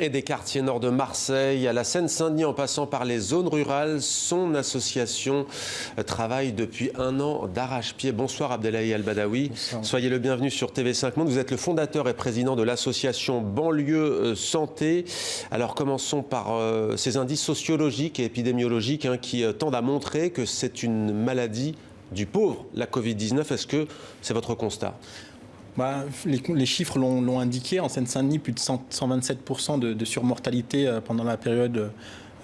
Et des quartiers nord de Marseille à la Seine-Saint-Denis en passant par les zones rurales, son association travaille depuis 1 an d'arrache-pied. Bonsoir Abdelhaï El-Badaoui. Soyez le bienvenu sur TV5 Monde. Vous êtes le fondateur et président de l'association Banlieue Santé. Alors commençons par ces indices sociologiques et épidémiologiques qui tendent à montrer que c'est une maladie du pauvre, la Covid-19. Est-ce que c'est votre constat ? Les chiffres l'ont indiqué. En Seine-Saint-Denis, plus de 127% de surmortalité pendant la période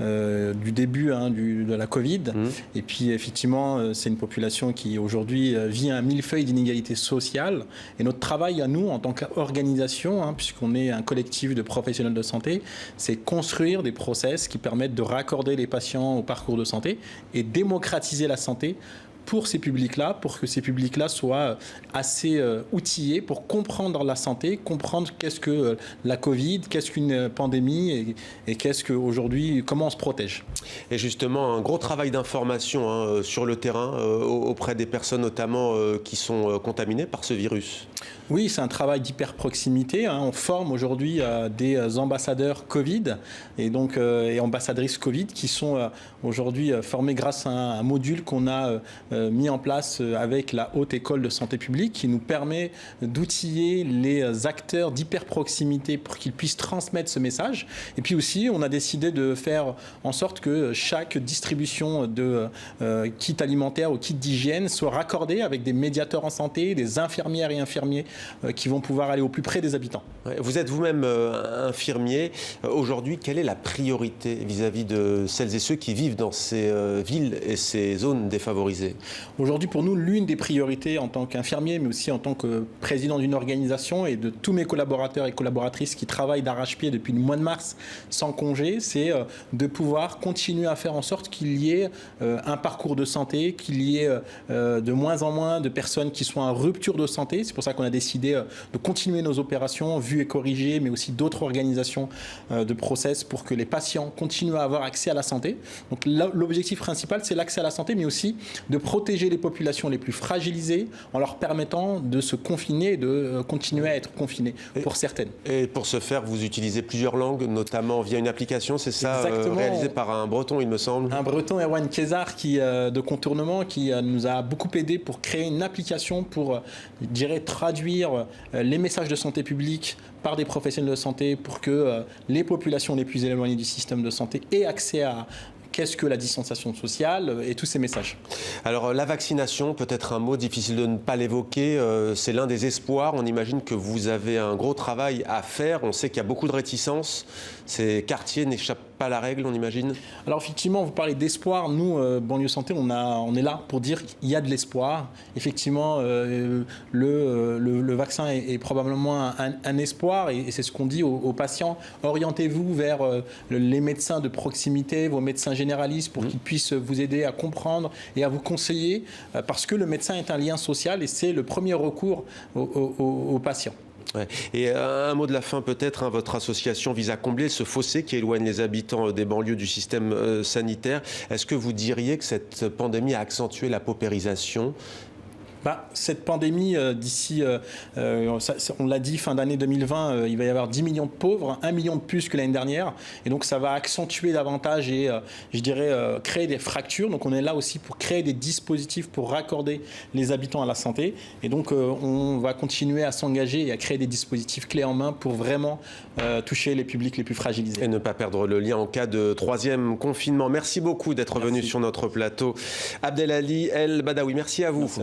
du début de la Covid. Et puis effectivement, c'est une population qui aujourd'hui vit un millefeuille d'inégalités sociales. Et notre travail à nous, en tant qu'organisation, puisqu'on est un collectif de professionnels de santé, c'est construire des process qui permettent de raccorder les patients au parcours de santé et démocratiser la santé pour ces publics-là, pour que ces publics-là soient assez outillés pour comprendre la santé, comprendre qu'est-ce que la Covid, qu'est-ce qu'une pandémie et qu'est-ce qu'aujourd'hui, comment on se protège. Et justement, un gros travail d'information sur le terrain auprès des personnes notamment qui sont contaminées par ce virus. Oui, c'est un travail d'hyper-proximité. On forme aujourd'hui des ambassadeurs Covid et donc et ambassadrices Covid qui sont aujourd'hui formés grâce à un module qu'on a mis en place avec la Haute École de Santé Publique qui nous permet d'outiller les acteurs d'hyper-proximité pour qu'ils puissent transmettre ce message. Et puis aussi, on a décidé de faire en sorte que chaque distribution de kits alimentaires ou kits d'hygiène soit raccordée avec des médiateurs en santé, des infirmières et infirmiers qui vont pouvoir aller au plus près des habitants. Vous êtes vous-même infirmier. Aujourd'hui, quelle est la priorité vis-à-vis de celles et ceux qui vivent dans ces villes et ces zones défavorisées ? Aujourd'hui, pour nous, l'une des priorités en tant qu'infirmier, mais aussi en tant que président d'une organisation et de tous mes collaborateurs et collaboratrices qui travaillent d'arrache-pied depuis le mois de mars sans congé, c'est de pouvoir continuer à faire en sorte qu'il y ait un parcours de santé, qu'il y ait de moins en moins de personnes qui soient en rupture de santé. C'est pour ça qu'on a décidé de continuer nos opérations vues et corrigées, mais aussi d'autres organisations de process pour que les patients continuent à avoir accès à la santé. Donc l'objectif principal, c'est l'accès à la santé, mais aussi de protéger les populations les plus fragilisées en leur permettant de se confiner et de continuer à être confinés pour certaines. Et pour ce faire, vous utilisez plusieurs langues, notamment via une application, c'est ça, réalisé par un Breton, il me semble. Un Breton, Erwan Kézar, de Contournement, qui nous a beaucoup aidé pour créer une application pour, je dirais, traduire les messages de santé publique par des professionnels de santé pour que les populations les plus éloignées du système de santé aient accès à qu'est-ce que la distanciation sociale et tous ces messages. Alors la vaccination, peut-être un mot difficile de ne pas l'évoquer, c'est l'un des espoirs. On imagine que vous avez un gros travail à faire. On sait qu'il y a beaucoup de réticences. Ces quartiers n'échappent pas à la règle, on imagine. Alors effectivement, vous parlez d'espoir. Nous, Banlieue Santé, on est là pour dire qu'il y a de l'espoir. Effectivement, le vaccin est probablement un espoir et c'est ce qu'on dit aux patients. Orientez-vous vers les médecins de proximité, vos médecins généralistes pour qu'ils puissent vous aider à comprendre et à vous conseiller parce que le médecin est un lien social et c'est le premier recours aux patients. Ouais. Et un mot de la fin peut-être, votre association vise à combler ce fossé qui éloigne les habitants des banlieues du système sanitaire. Est-ce que vous diriez que cette pandémie a accentué la paupérisation ? Cette pandémie, d'ici, on l'a dit, fin d'année 2020, il va y avoir 10 millions de pauvres, 1 million de plus que l'année dernière. Et donc, ça va accentuer davantage et, je dirais, créer des fractures. Donc, on est là aussi pour créer des dispositifs pour raccorder les habitants à la santé. Et donc, on va continuer à s'engager et à créer des dispositifs clés en main pour vraiment toucher les publics les plus fragilisés. Et ne pas perdre le lien en cas de 3e confinement. Merci beaucoup d'être venu sur notre plateau. Abdelhaï El-Badaoui, merci à vous. Merci.